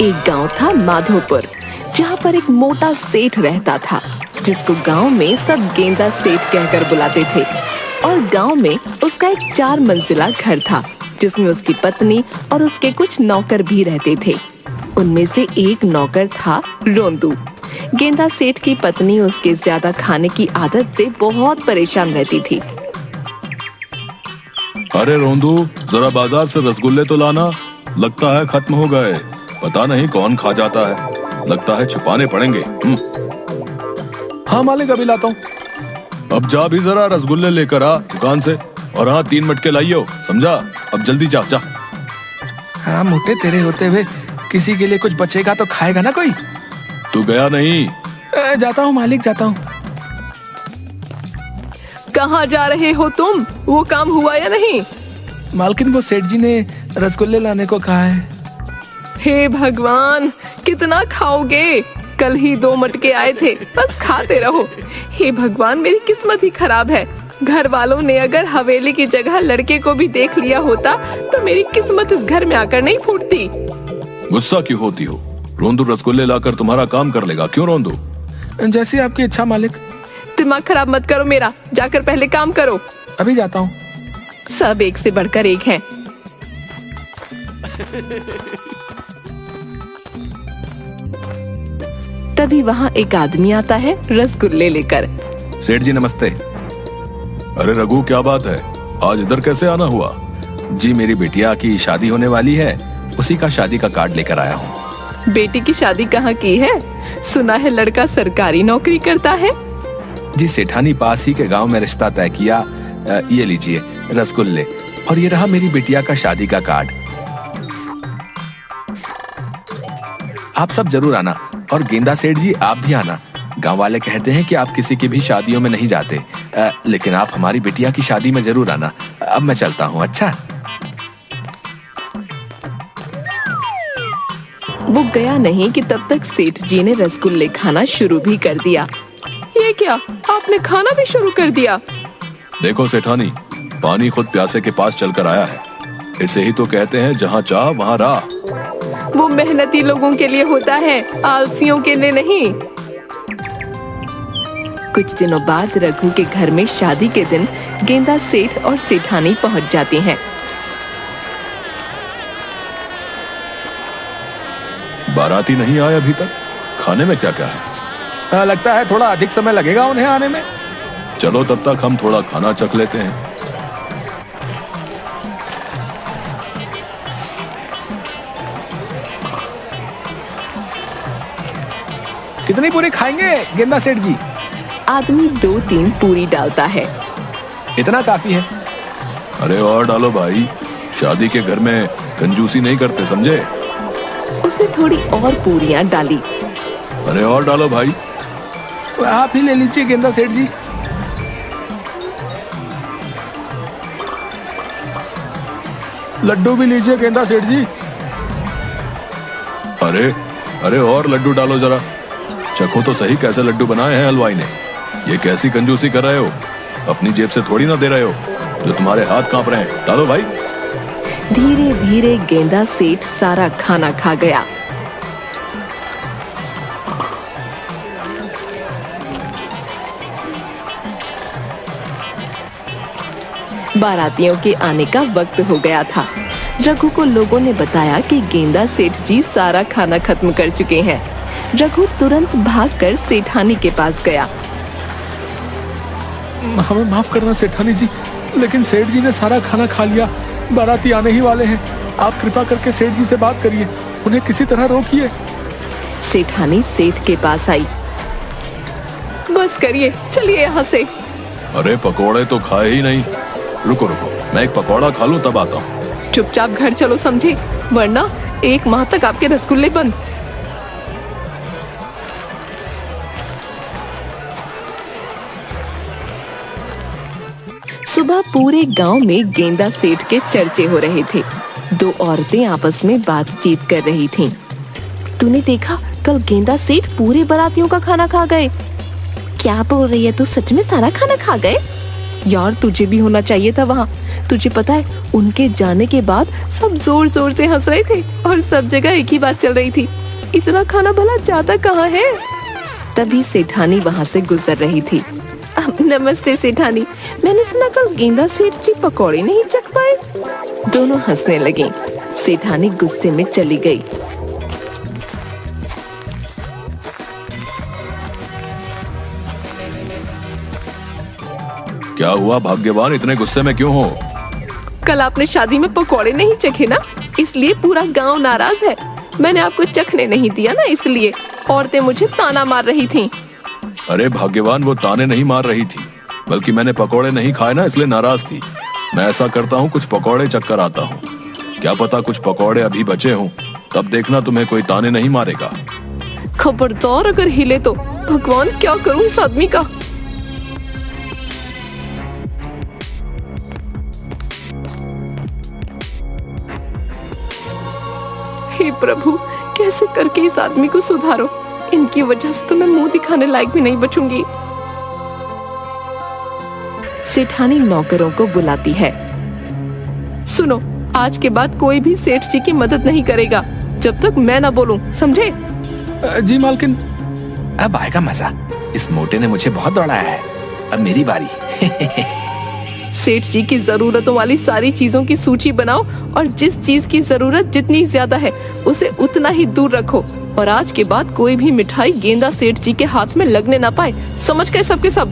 एक गांव था माधोपुर, जहां पर एक मोटा सेठ रहता था, जिसको गांव में सब गेंदा सेठ कहकर बुलाते थे। और गांव में उसका एक 4 मंजिला घर था, जिसमें उसकी पत्नी और उसके कुछ नौकर भी रहते थे। उनमें से एक नौकर था रोंदू। गेंदा सेठ की पत्नी उसके ज्यादा खाने की आदत से बहुत परेशान रहती थी। अरे रोंदू, जरा बाजार से रसगुल्ले तो लाना, लगता है खत्म हो गए। पता नहीं कौन खा जाता है, लगता है छुपाने पड़ेंगे। हाँ मालिक, अभी लाता हूँ। अब जा भी जरा रसगुल्ले लेकर आ दुकान से, और हाँ 3 मटके लाइयो, समझा? अब जल्दी जा जा। हाँ मोटे, तेरे होते हुए किसी के लिए कुछ बचेगा तो खाएगा ना कोई। तू गया नहीं? जाता हूँ मालिक, जाता हूँ। कहाँ जा रहे हो तुम? वो काम हुआ या नहीं? मालकिन, वो सेठ जी ने रसगुल्ले लाने को कहा है। हे भगवान, कितना खाओगे? कल ही 2 मटके आए थे, बस खाते रहो। हे भगवान, मेरी किस्मत ही खराब है। घर वालों ने अगर हवेली की जगह लड़के को भी देख लिया होता तो मेरी किस्मत इस घर में आकर नहीं फूटती। गुस्सा क्यों होती हो? रोंदू रसगुल्ले लाकर तुम्हारा काम कर लेगा। क्यों रोंदू? जैसी आपकी इच्छा मालिक। दिमाग खराब मत करो मेरा, जाकर पहले काम करो। अभी जाता हूँ। सब एक से बढ़कर एक हैं। तभी वहाँ एक आदमी आता है रसगुल्ले लेकर। सेठ जी नमस्ते। अरे रघु, क्या बात है, आज इधर कैसे आना हुआ? जी, मेरी बिटिया की शादी होने वाली है, उसी का शादी का कार्ड लेकर आया हूँ। बेटी की शादी कहाँ की है? सुना है लड़का सरकारी नौकरी करता है। जी, सेठानी पास ही के गांव में रिश्ता तय किया। ये लीजिए रसगुल्ले, और ये रहा मेरी बिटिया का शादी का कार्ड। आप सब जरूर आना, और गेंदा सेठ जी आप भी आना। गांव वाले कहते हैं कि आप किसी की भी शादियों में नहीं जाते, लेकिन आप हमारी बिटिया की शादी में जरूर आना। अब मैं चलता हूँ। अच्छा। वो गया नहीं कि तब तक सेठ जी ने रसगुल्ले खाना शुरू भी कर दिया। ये क्या, आपने खाना भी शुरू कर दिया? देखो सेठानी, पानी खुद प्यासे के पास चलकर आया है। इसे ही तो कहते हैं जहाँ चाह वहाँ राह। वो मेहनती लोगों के लिए होता है, आलसियों के लिए नहीं। कुछ दिनों बाद रघु के घर में शादी के दिन गेंदा सेठ और सेठानी पहुंच जाते हैं। बाराती नहीं आए अभी तक। खाने में क्या क्या है? लगता है थोड़ा अधिक समय लगेगा उन्हें आने में। चलो तब तक हम थोड़ा खाना चख लेते हैं। कितनी पूरी खाएंगे गेंदा सेठ जी? आदमी 2-3 पूरी डालता है। इतना काफी है। अरे और डालो भाई, शादी के घर में कंजूसी नहीं करते, समझे? उसने थोड़ी और पूरियां डाली। अरे और डालो भाई। आप ही ले लीजिए गेंदा सेठ जी। लड्डू भी लीजिए गेंदा सेठ जी। अरे अरे और लड्डू डालो जरा, चखो तो सही कैसे लड्डू बनाए हैं हलवाई ने। ये कैसी कंजूसी कर रहे हो? अपनी जेब से थोड़ी ना दे रहे हो, जो तुम्हारे हाथ कांप रहे हैं। डालो भाई। धीरे धीरे गेंदा सेठ सारा खाना खा गया। बारातियों के आने का वक्त हो गया था। रघु को लोगों ने बताया कि गेंदा सेठ जी सारा खाना खत्म कर चुके हैं। रघु तुरंत भागकर सेठानी के पास गया। हमें माफ करना सेठानी जी, लेकिन सेठ जी ने सारा खाना खा लिया। बाराती आने ही वाले हैं। आप कृपा करके सेठ जी से बात करिए, उन्हें किसी तरह रोकिए। सेठानी सेठ के पास आई। बस करिए, चलिए यहाँ से। अरे पकोड़े तो खाए ही नहीं। रुको रुको, मैं एक पकौड़ा खा लूं तब आता हूँ। चुपचाप घर चलो, समझे? वरना 1 माह तक आपके रसगुल्ले बंद। सुबह पूरे गांव में गेंदा सेठ के चर्चे हो रहे थे। 2 औरतें आपस में बातचीत कर रही थीं। तूने देखा, कल गेंदा सेठ पूरे बारातियों का खाना खा गए। क्या बोल रही है तू? सच में सारा खाना खा गए? यार तुझे भी होना चाहिए था वहाँ। तुझे पता है उनके जाने के बाद सब जोर जोर से हंस रहे थे और सब जगह एक ही बात चल रही थी, इतना खाना भला जाता कहाँ है। तभी सेठानी वहाँ से गुजर रही थी। नमस्ते सेठानी, मैंने सुना कल गेंदा सेठ जी पकौड़े नहीं चख पाए। दोनों हंसने लगे। सेठानी गुस्से में चली गई। क्या हुआ भाग्यवान, इतने गुस्से में क्यों हो? कल आपने शादी में पकौड़े नहीं चखे ना, इसलिए पूरा गांव नाराज है। मैंने आपको चखने नहीं दिया ना, इसलिए औरतें मुझे ताना मार रही थीं। अरे भाग्यवान, वो ताने नहीं मार रही थी, बल्कि मैंने पकौड़े नहीं खाए ना, इसलिए नाराज थी। मैं ऐसा करता हूँ, कुछ पकौड़े चख कर आता हूँ। क्या पता कुछ पकौड़े अभी बचे हों, तब देखना तुम्हें कोई ताने नहीं मारेगा। खबरदार अगर हिले तो भगवान क्या करूं इस आदमी का। हे प्रभु, कैसे करके इस आदमी को सुधारो। इनकी वजह से तो मैं मुंह दिखाने लायक भी नहीं बचूंगी। सेठानी नौकरों को बुलाती है। सुनो, आज के बाद कोई भी सेठ जी की मदद नहीं करेगा जब तक मैं ना बोलूं, समझे? जी मालकिन। अब आएगा मजा। इस मोटे ने मुझे बहुत दौड़ाया है, अब मेरी बारी। सेठ जी की जरूरतों वाली सारी चीजों की सूची बनाओ और जिस चीज की जरूरत जितनी ज्यादा है उसे उतना ही दूर रखो। और आज के बाद कोई भी मिठाई गेंदा सेठ जी के हाथ में लगने ना पाए, समझ गए सबके सब?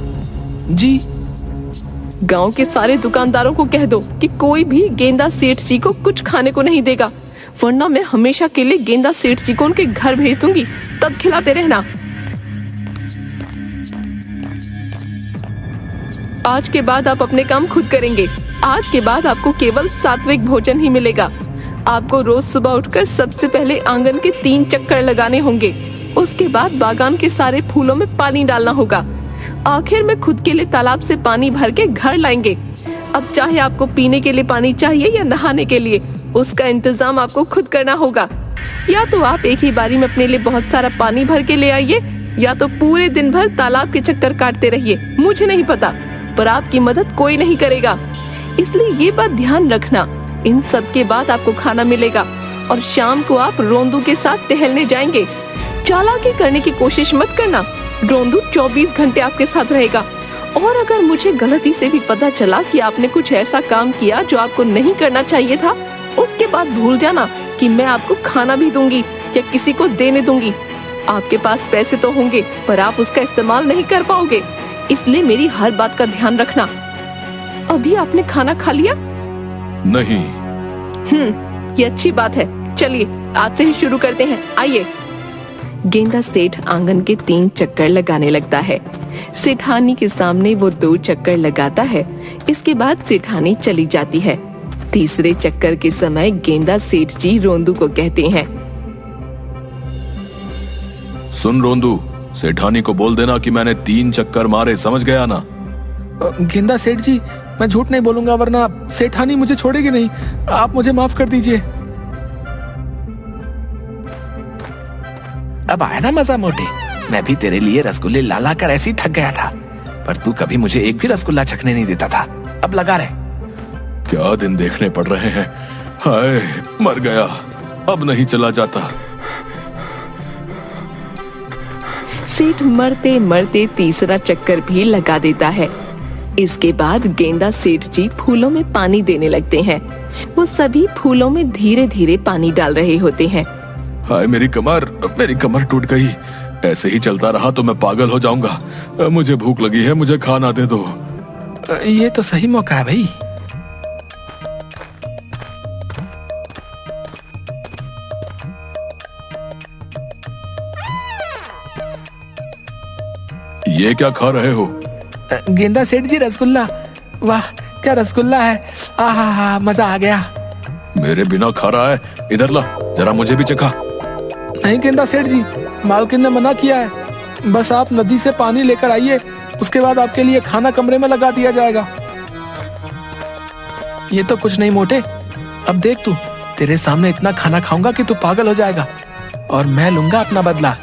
जी। गांव के सारे दुकानदारों को कह दो कि कोई भी गेंदा सेठ जी को कुछ खाने को नहीं देगा, वरना मैं हमेशा के लिए गेंदा सेठ जी को उनके घर भेज दूंगी, तब खिलाते रहना। आज के बाद आप अपने काम खुद करेंगे। आज के बाद आपको केवल सात्विक भोजन ही मिलेगा। आपको रोज सुबह उठकर सबसे पहले आंगन के 3 चक्कर लगाने होंगे। उसके बाद बागान के सारे फूलों में पानी डालना होगा। आखिर में खुद के लिए तालाब से पानी भर के घर लाएंगे। अब चाहे आपको पीने के लिए पानी चाहिए या नहाने के लिए, उसका इंतजाम आपको खुद करना होगा। या तो आप एक ही बारी में अपने लिए बहुत सारा पानी भर के ले आइए, या तो पूरे दिन भर तालाब के चक्कर काटते रहिए। मुझे नहीं पता, पर आपकी मदद कोई नहीं करेगा, इसलिए ये बात ध्यान रखना। इन सब के बाद आपको खाना मिलेगा और शाम को आप रोंदू के साथ टहलने जाएंगे। चालाकी करने की कोशिश मत करना, रोंदू 24 घंटे आपके साथ रहेगा। और अगर मुझे गलती से भी पता चला कि आपने कुछ ऐसा काम किया जो आपको नहीं करना चाहिए था, उसके बाद भूल जाना कि मैं आपको खाना भी दूंगी या किसी को देने दूंगी। आपके पास पैसे तो होंगे, पर आप उसका इस्तेमाल नहीं कर पाओगे, इसलिए मेरी हर बात का ध्यान रखना। अभी आपने खाना खा लिया? नहीं। ये अच्छी बात है। चलिए आज से ही शुरू करते हैं, आइए। गेंदा सेठ आंगन के 3 चक्कर लगाने लगता है। सेठानी के सामने वो 2 चक्कर लगाता है। इसके बाद सेठानी चली जाती है। तीसरे चक्कर के समय गेंदा सेठ जी रोंदू को कहते हैं, सुन रोंदू, सेठानी को बोल देना कि मैंने 3 चक्कर मारे, समझ गया ना? गेंदा सेठ जी, मैं झूठ नहीं बोलूंगा, वरना सेठानी मुझे छोड़ेगी नहीं। आप मुझे माफ कर दीजिए। अब आया ना मजा मोटे। मैं भी तेरे लिए रसगुल्ले ला ला कर ऐसे ही थक गया था, पर तू कभी मुझे एक भी रसगुल्ला चखने नहीं देता था। अब लगा रहे। क्या दिन देखने पड़ रहे हैं। हाय, मर गया, अब नहीं चला जाता। सेठ मरते मरते तीसरा चक्कर भी लगा देता है। इसके बाद गेंदा सेठ जी फूलों में पानी देने लगते हैं। वो सभी फूलों में धीरे धीरे पानी डाल रहे होते हैं। हाय, मेरी कमर टूट गई। ऐसे ही चलता रहा तो मैं पागल हो जाऊंगा। मुझे भूख लगी है, मुझे खाना दे दो। ये तो सही मौका है भाई। ये क्या खा रहे हो? गेंदा सेठ जी, रसगुल्ला। वाह, क्या रसगुल्ला है। आहा, मजा आ गया। मेरे बिना खा रहा है? इधर ला, जरा मुझे भी चखा। नहीं गेंदा सेठ जी, मालकिन ने मना किया है। बस आप नदी से पानी लेकर आइए, उसके बाद आपके लिए खाना कमरे में लगा दिया जाएगा। ये तो कुछ नहीं मोटे। अब देख तू, तेरे सामने इतना खाना खाऊंगा कि तू पागल हो जाएगा, और मैं लूंगा अपना बदला।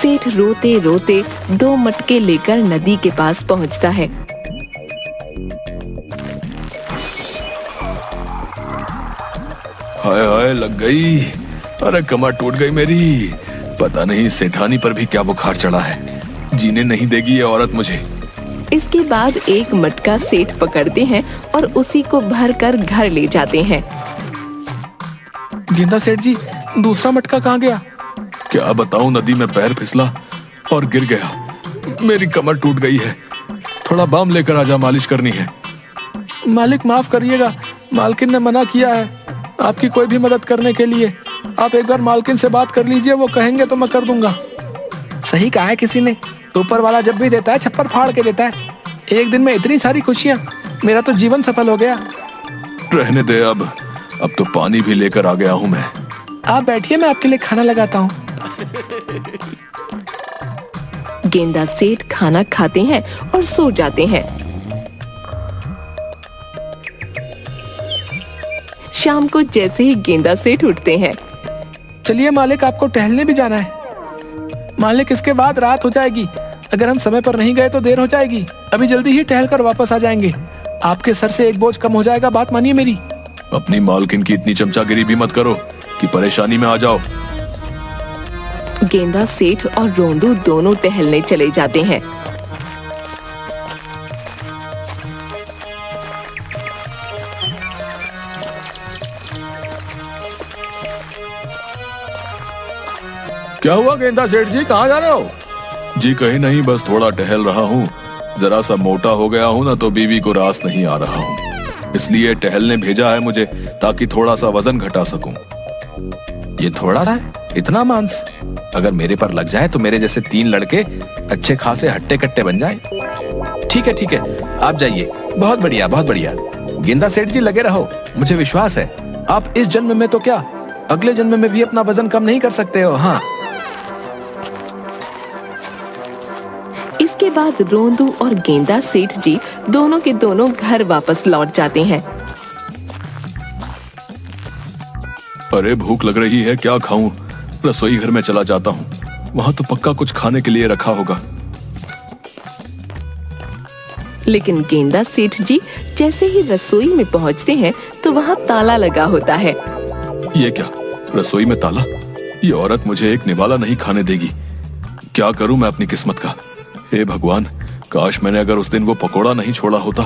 सेठ रोते रोते 2 मटके लेकर नदी के पास पहुंचता है। हाय हाय, लग गई। अरे कमर टूट गई मेरी। पता नहीं सेठानी पर भी क्या बुखार चढ़ा है, जीने नहीं देगी ये औरत मुझे। इसके बाद एक मटका सेठ पकड़ते हैं और उसी को भर कर घर ले जाते हैं। गेंदा सेठ जी, दूसरा मटका कहाँ गया? क्या बताऊं, नदी में पैर फिसला और गिर गया। मेरी कमर टूट गई है। थोड़ा बाम लेकर आजा, मालिश करनी है। मालिक माफ करिएगा, मालकिन ने मना किया है आपकी कोई भी मदद करने के लिए। आप एक बार मालकिन से बात कर लीजिए, वो कहेंगे तो मैं कर दूंगा। सही कहा है किसी ने, ऊपर वाला जब भी देता है छप्पर फाड़ के देता है। एक दिन में इतनी सारी खुशियां, मेरा तो जीवन सफल हो गया। रहने दे अब तो पानी भी लेकर आ गया हूं मैं। आप बैठिए, मैं आपके लिए खाना लगाता हूँ। गेंदा सेठ खाना खाते हैं और सो जाते हैं। शाम को जैसे ही गेंदा सेठ उठते हैं, चलिए मालिक, आपको टहलने भी जाना है। मालिक, इसके बाद रात हो जाएगी, अगर हम समय पर नहीं गए तो देर हो जाएगी। अभी जल्दी ही टहल कर वापस आ जाएंगे, आपके सर से एक बोझ कम हो जाएगा, बात मानिए मेरी। अपनी मालकिन की इतनी चमचागिरी भी मत करो कि परेशानी में आ जाओ। गेंदा सेठ और रोंदू दोनों टहलने चले जाते हैं। क्या हुआ गेंदा सेठ जी, कहाँ जा रहे हो? जी कहीं नहीं, बस थोड़ा टहल रहा हूँ। जरा सा मोटा हो गया हूँ ना, तो बीवी को रास नहीं आ रहा हूँ, इसलिए टहलने भेजा है मुझे, ताकि थोड़ा सा वजन घटा सकूं। ये थोड़ा सा है, इतना मांस अगर मेरे पर लग जाए तो मेरे जैसे 3 लड़के अच्छे खासे हट्टे कट्टे बन जाएं। ठीक है, आप जाइए। बहुत बढ़िया, बहुत बढ़िया। गेंदा सेठ जी, लगे रहो, मुझे विश्वास है आप इस जन्म में तो क्या, अगले जन्म में भी अपना वजन कम नहीं कर सकते हो। हाँ। इसके बाद रोंदू और गेंदा सेठ जी दोनों के दोनों घर वापस लौट जाते हैं। अरे भूख लग रही है, क्या खाऊं? रसोई घर में चला जाता हूँ, वहां तो पक्का कुछ खाने के लिए रखा होगा। लेकिन गेंदा सेठ जी जैसे ही रसोई में पहुंचते हैं तो वहां ताला लगा होता है। ये क्या, रसोई में ताला? ये औरत मुझे एक निवाला नहीं खाने देगी। क्या करूं मैं अपनी किस्मत का? हे भगवान, काश मैंने अगर उस दिन वो पकोड़ा नहीं छोड़ा होता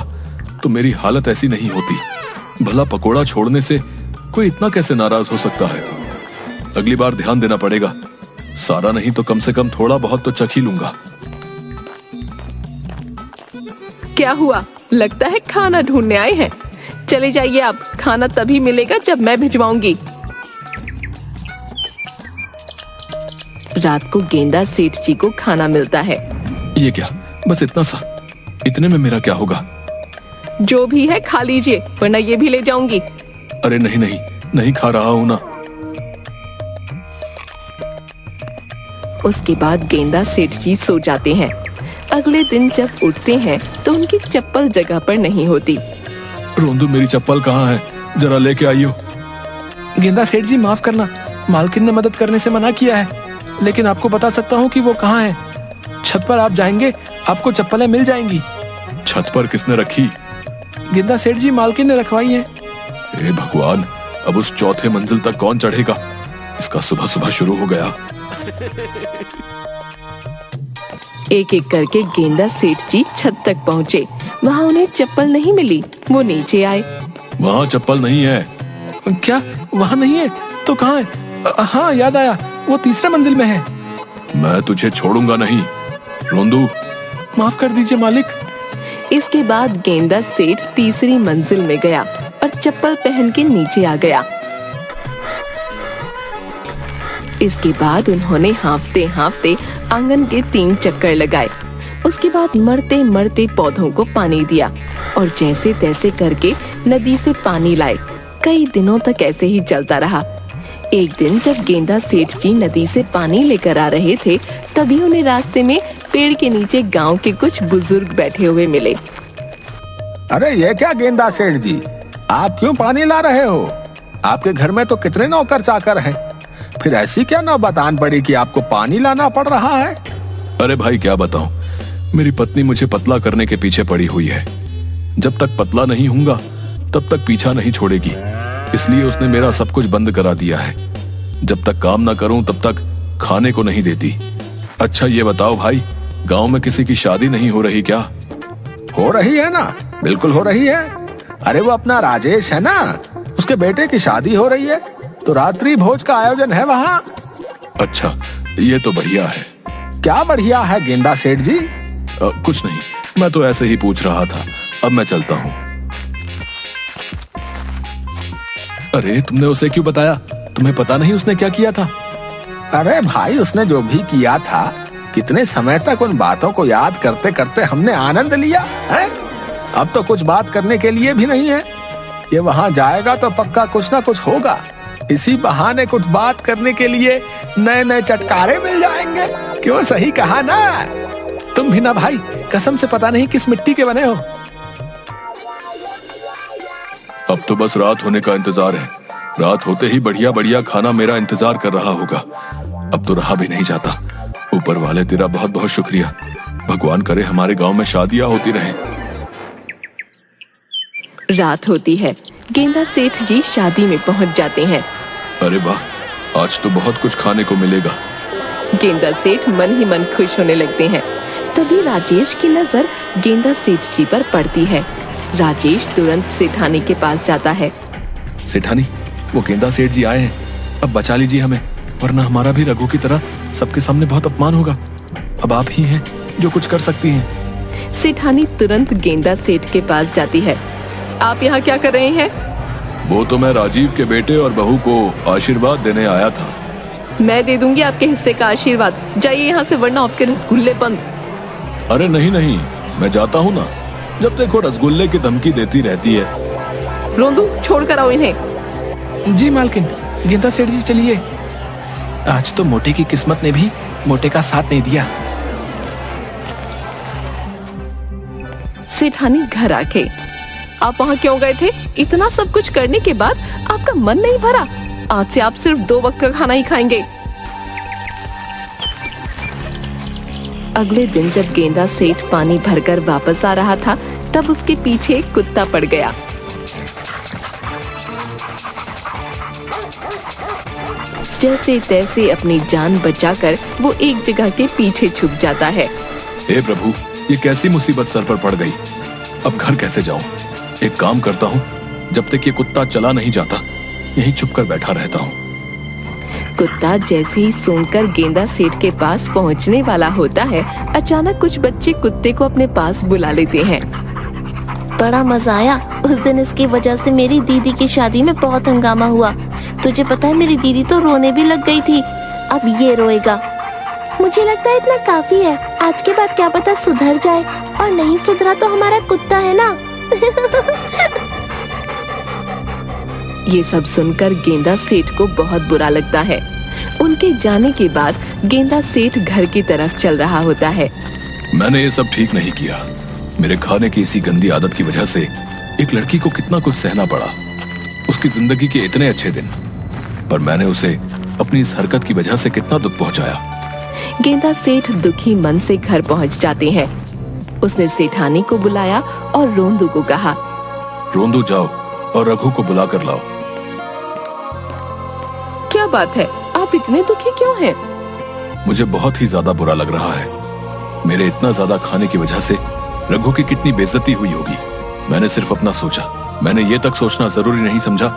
तो मेरी हालत ऐसी नहीं होती। भला पकोड़ा छोड़ने से कोई इतना कैसे नाराज हो सकता है? अगली बार ध्यान देना पड़ेगा। सारा नहीं तो कम से कम थोड़ा बहुत तो चख ही लूंगा। क्या हुआ, लगता है खाना ढूंढने आए हैं। चले जाइए, आप खाना तभी मिलेगा जब मैं भिजवाऊंगी। रात को गेंदा सेठ जी को खाना मिलता है। ये क्या, बस इतना सा? इतने में मेरा क्या होगा? जो भी है खा लीजिए, वरना ये भी ले जाऊंगी। अरे नहीं, नहीं खा रहा हूं ना। उसके बाद गेंदा सेठ जी सो जाते हैं। अगले दिन जब उठते हैं तो उनकी चप्पल जगह पर नहीं होती। रोंदू, मेरी चप्पल कहाँ है? जरा लेके आइयो। गेंदा सेठ जी, माफ करना, मालकिन ने मदद करने से मना किया है, लेकिन आपको बता सकता हूँ कि वो कहाँ है। छत पर आप जाएंगे, आपको चप्पलें मिल जाएंगी। छत पर किसने रखी? गेंदा सेठ जी, मालकिन ने रखवाई है। हे भगवान, अब उस चौथे मंजिल तक कौन चढ़ेगा? इसका सुबह सुबह शुरू हो गया। एक एक करके गेंदा सेठ जी छत तक पहुँचे। वहाँ उन्हें चप्पल नहीं मिली। वो नीचे आए। वहाँ चप्पल नहीं है। क्या, वहाँ नहीं है? तो कहाँ है? हाँ, याद आया, वो तीसरे मंजिल में है। मैं तुझे छोड़ूंगा नहीं। रोंदू, माफ कर दीजिए मालिक। इसके बाद गेंदा सेठ तीसरी मंजिल में गया और चप्पल पहन के नीचे आ गया। इसके बाद उन्होंने हांफते हांफते आंगन के 3 चक्कर लगाए। उसके बाद मरते मरते पौधों को पानी दिया और जैसे तैसे करके नदी से पानी लाए। कई दिनों तक ऐसे ही चलता रहा। एक दिन जब गेंदा सेठ जी नदी से पानी लेकर आ रहे थे, तभी उन्हें रास्ते में पेड़ के नीचे गांव के कुछ बुजुर्ग बैठे हुए मिले। अरे ये क्या गेंदा सेठ जी, आप क्यों पानी ला रहे हो? आपके घर में तो कितने नौकर चाकर हैं, फिर ऐसी क्या नौबत आन पड़ी कि आपको पानी लाना पड़ रहा है? अरे भाई क्या बताऊं, मेरी पत्नी मुझे पतला करने के पीछे पड़ी हुई है। जब तक पतला नहीं होऊंगा तब तक पीछा नहीं छोड़ेगी, इसलिए उसने मेरा सब कुछ बंद करा दिया है। जब तक काम ना करूं तब तक खाने को नहीं देती। अच्छा ये बताओ भाई, गांव में किसी की शादी नहीं हो रही क्या? हो रही है ना, बिल्कुल हो रही है। अरे वो अपना राजेश है ना, उसके बेटे की शादी हो रही है, तो रात्रि भोज का आयोजन है वहाँ। अच्छा ये तो बढ़िया है। क्या बढ़िया है गेंदा सेठ जी? कुछ नहीं, मैं तो ऐसे ही पूछ रहा था। अब मैं चलता हूँ। अरे तुमने उसे क्यों बताया? तुम्हें पता नहीं उसने क्या किया था? अरे भाई उसने जो भी किया था, कितने समय तक उन बातों को याद करते करते हमने आनंद लिया है। अब तो कुछ बात करने के लिए भी नहीं है। ये वहां जाएगा तो पक्का कुछ ना कुछ होगा। इसी बहाने कुछ बात करने के लिए नए नए चटकारे मिल जाएंगे। क्यों, सही कहा ना? तुम भी ना भाई, कसम से पता नहीं किस मिट्टी के बने हो। अब तो बस रात होने का इंतजार है। रात होते ही बढ़िया बढ़िया खाना मेरा इंतजार कर रहा होगा। अब तो रहा भी नहीं जाता। ऊपर वाले तेरा बहुत बहुत शुक्रिया। भगवान करे हमारे गांव में शादियां होती रहें। रात होती है। गेंदा सेठ जी शादी में पहुंच जाते हैं। अरे वाह, आज तो बहुत कुछ खाने को मिलेगा। गेंदा सेठ मन ही मन खुश होने लगते हैं। तभी राजेश की नजर गेंदा सेठ जी पर पड़ती है। राजेश तुरंत सेठानी के पास जाता है। सेठानी, वो गेंदा सेठ जी आए हैं, अब बचा लीजिए हमें, वरना हमारा भी रघु की तरह सबके सामने बहुत अपमान होगा। अब आप ही हैं जो कुछ कर सकती हैं। सेठानी तुरंत गेंदा सेठ के पास जाती है। आप यहाँ क्या कर रहे हैं? वो तो मैं राजीव के बेटे और बहू को आशीर्वाद देने आया था। मैं दे दूंगी आपके हिस्से का आशीर्वाद। जाइए यहाँ से, वरना आपके रसगुल्ले बंद। अरे नहीं नहीं, मैं जाता हूँ ना। जब देखो रसगुल्ले की धमकी देती रहती है। रोंदू, छोड़ कर आओ इन्हें। जी मालकिन। गेंदा सेठ जी चलिए। आज तो मोटे की किस्मत ने भी मोटे का साथ नहीं दिया। सेठानी घर आके, आप वहाँ क्यों गए थे? इतना सब कुछ करने के बाद आपका मन नहीं भरा? आज से आप सिर्फ 2 वक्त का खाना ही खाएंगे। अगले दिन जब गेंदा सेठ पानी भरकर वापस आ रहा था, तब उसके पीछे एक कुत्ता पड़ गया। जैसे तैसे अपनी जान बचाकर वो एक जगह के पीछे छुप जाता है। हे प्रभु, ये कैसी मुसीबत सर पर पड़ गई। अब घर कैसे जाऊं? एक काम करता हूँ, जब तक ये कुत्ता चला नहीं जाता यहीं छुपकर बैठा रहता हूँ। कुत्ता जैसे ही सूंघकर गेंदा सेठ के पास पहुँचने वाला होता है, अचानक कुछ बच्चे कुत्ते को अपने पास बुला लेते हैं। बड़ा मजा आया। उस दिन इसकी वजह से मेरी दीदी की शादी में बहुत हंगामा हुआ। तुझे पता है, मेरी दीदी तो रोने भी लग गई थी। अब ये रोएगा। मुझे लगता है इतना काफी है। आज के बाद क्या पता सुधर जाए, और नहीं सुधरा तो हमारा कुत्ता है ना। ये सब सुनकर गेंदा सेठ को बहुत बुरा लगता है। उनके जाने के बाद गेंदा सेठ घर की तरफ चल रहा होता है। मैंने ये सब ठीक नहीं किया। मेरे खाने की इसी गंदी आदत की वजह से एक लड़की को कितना कुछ सहना पड़ा। उसकी जिंदगी के इतने अच्छे दिन, पर मैंने उसे अपनी इस हरकत की वजह से कितना दुख पहुंचाया। गेंदा सेठ दुखी मन से घर पहुंच जाते हैं। उसने सेठानी को बुलाया और रोंदू को कहा, रोंदू जाओ और रघु को बुला कर लाओ। क्या बात है, आप इतने दुखी क्यों हैं? मुझे बहुत ही ज्यादा बुरा लग रहा है। मेरे इतना ज्यादा खाने की वजह से रघु की कितनी बेइज्जती हुई होगी। मैंने सिर्फ अपना सोचा। मैंने ये तक सोचना जरूरी नहीं समझा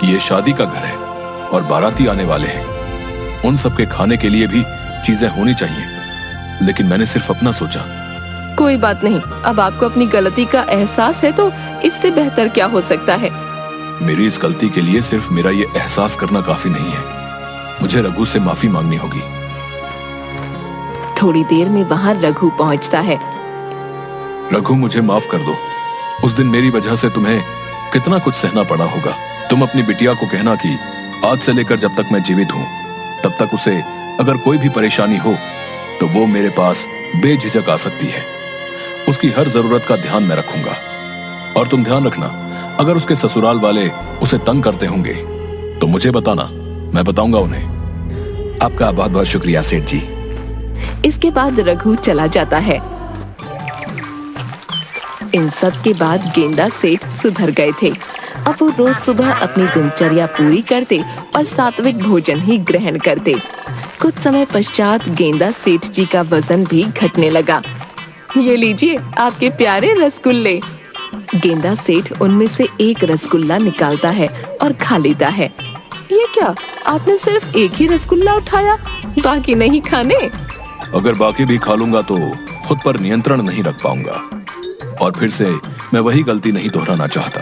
कि ये शादी का घर है और बाराती आने वाले हैं। उन सब के खाने के लिए भी चीजें होनी चाहिए, लेकिन मैंने सिर्फ अपना सोचा। कोई बात नहीं, अब आपको अपनी गलती का एहसास है तो इससे बेहतर क्या हो सकता है। मेरी इस गलती के लिए सिर्फ मेरा ये एहसास करना काफी नहीं है। मुझे रघु से माफी मांगनी होगी। थोड़ी देर में वहाँ रघु पहुँचता है। रघु, मुझे माफ कर दो। उस दिन मेरी वजह से तुम्हें कितना कुछ सहना पड़ा होगा। तुम अपनी बिटिया को कहना कि आज से लेकर जब तक मैं जीवित हूँ तब तक उसे अगर कोई भी परेशानी हो तो वो मेरे पास बेझिझक आ सकती है। उसकी हर जरूरत का ध्यान मैं रखूंगा। और तुम ध्यान रखना, अगर उसके ससुराल वाले उसे तंग करते होंगे तो मुझे बताना, मैं बताऊंगा उन्हें। आपका बहुत बहुत शुक्रिया सेठ जी। इसके बाद रघु चला जाता है। इन सब के बाद गेंदा सेठ सुधर गए थे। अब वो रोज सुबह अपनी दिनचर्या पूरी करते और सात्विक भोजन ही ग्रहण करते। कुछ समय पश्चात गेंदा सेठ जी का वजन भी घटने लगा। ये लीजिए आपके प्यारे रसगुल्ले। गेंदा सेठ उनमें से एक रसगुल्ला निकालता है और खा लेता है। ये क्या, आपने सिर्फ एक ही रसगुल्ला उठाया, बाकी नहीं खाने? अगर बाकी भी खा लूंगा तो खुद पर नियंत्रण नहीं रख पाऊंगा और फिर से मैं वही गलती नहीं दोहराना चाहता।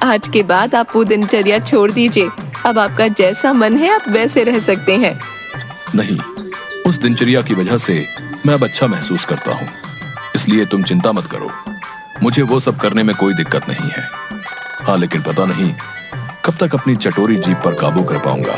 आज के बाद आप वो दिनचर्या छोड़ दीजिए। अब आपका जैसा मन है आप वैसे रह सकते हैं। नहीं, उस दिनचर्या की वजह से मैं अब अच्छा महसूस करता हूँ, इसलिए तुम चिंता मत करो। मुझे वो सब करने में कोई दिक्कत नहीं है। हाँ, लेकिन पता नहीं कब तक अपनी चटोरी जीभ पर काबू कर पाऊंगा।